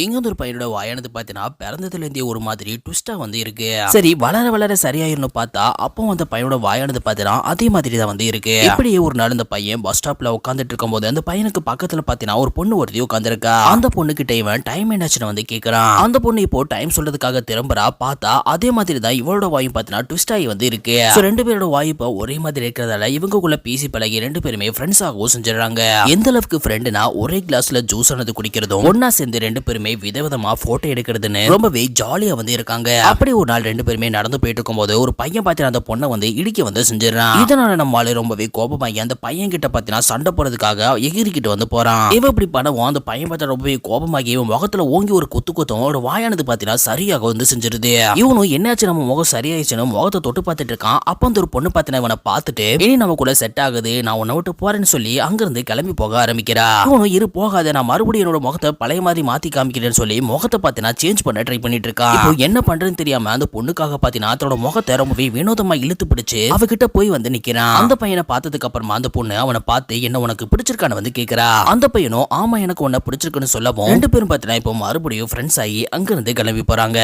இங்க வந்து ஒரு பையனோட வாயானது பார்த்தீங்கன்னா பிறந்ததுல இருந்தே ஒரு மாதிரி ட்விஸ்டா வந்து இருக்கு. சரி வளர வளர சரியாயிரும் பார்த்தா அப்போ அந்த பையனோட வாயானது பார்த்தீங்கன்னா அதே மாதிரி தான் வந்து இருக்கு. இப்படியே ஒரு நாள் அந்த பையன் பஸ் ஸ்டாப்ல உட்காந்துட்டு இருக்கும்போது அந்த பையனுக்கு பக்கத்துல பார்த்தீங்கன்னா ஒரு பொண்ணு ஒருத்தி உட்காந்துருக்கா. அந்த பொண்ணு கிட்ட இவன் டைம் என்னாச்சுன்னு வந்து கேட்கறான். அந்த பொண்ணு இப்போ டைம் சொல்றதுக்காக திரும்புறா. பார்த்தா அதே மாதிரி தான் இவளோட வாயும் பார்த்தீங்கன்னா ட்விஸ்ட் ஆகி வந்து இருக்கு. ரெண்டு பேரோட வாய் இப்போ ஒரே மாதிரி இருக்கிறதால இவங்களுக்குள்ள பேசி பழகி ரெண்டு பேருமே ஃப்ரெண்ட்ஸ் ஆகவும் செஞ்சிடறாங்க. எந்த அளவுக்கு ஃப்ரெண்டுனா ஒரே கிளாஸ்ல ஜூஸ் ஆனது குடிக்கிறதும் ஒன்னா சேர்ந்து ரெண்டு பேருமே விதவிதமா போட்டோ எடுக்கிறதுன்னு ரொம்பவே ஜாலியா வந்து இருக்காங்க. அப்படி ஒரு நாள் ரெண்டு பேருமே நடந்து போயிட்டு இருக்கும்போது ஒரு பையன் பார்த்தீங்கன்னா அந்த பொண்ணை வந்து இடிக்க வந்து செஞ்சிடறான். இதனால நம்மளால ரொம்பவே கோபமாகி அந்த பையன் கிட்ட பார்த்தீங்கன்னா சண்டை போறதுக்காக எகிரிக்கிட்டு வந்து போறான். இவன் இப்படி பண்ணவும் அந்த பையன் பார்த்தா ரொம்பவே கோபமாகி இவன் முகத்துல ஓங்கி ஒரு குத்தும் ஒரு வாயானது பார்த்தீங்கன்னா சரியாக வந்து செஞ்சிருது. இவனும் என்னாச்சு நம்ம முகம் சரியாயிடுச்சுன்னு முகத்தை தொட்டு பார்த்துட்டு இருக்கான். அப்ப அந்த ஒரு பொண்ணு பார்த்தீங்கன்னா இவனை பார்த்துட்டு இனி நம்ம கூட செட் ஆகுது, நான் உன்னை விட்டு போறேன்னு சொல்லி அங்கிருந்து கிளம்பி போக ஆரம்பிக்கிறா. இவனும் இரு போகாத, நான் மறுபடியும் என்னோட முகத்தை பழைய மாதிரி மாத்தி காமிக்கிறேன்னு சொல்லி முகத்தை பார்த்தீங்கன்னா சேஞ்ச் பண்ண ட்ரை பண்ணிட்டு இருக்கா. இப்போ என்ன பண்றதுன்னு தெரியாம அந்த பொண்ணுக்காக பார்த்தீங்கன்னா தன்னோட முகத்தை ரொம்பவே வினோதமா இழுத்து பிடிச்சு அவகிட்ட போய் வந்து நிக்கிறான். அந்த பையனை பார்த்ததுக்கு அப்புறமா அந்த பொண்ணு அவனை பார்த்து என்ன உனக்கு பிடிச்சிருக்கான்னு வந்து கேக்குறா. அந்த பையனும் ஆமா எனக்கு உன்னை பிடிச்சிருக்குன்னு சொல்லவும் ரெண்டு பேரும் பார்த்தீங்கன்னா இப்போ மறுபடியும் ஃப்ரெண்ட்ஸ் ஆகி அங்கிருந்து கிளம்பி போறாங்க.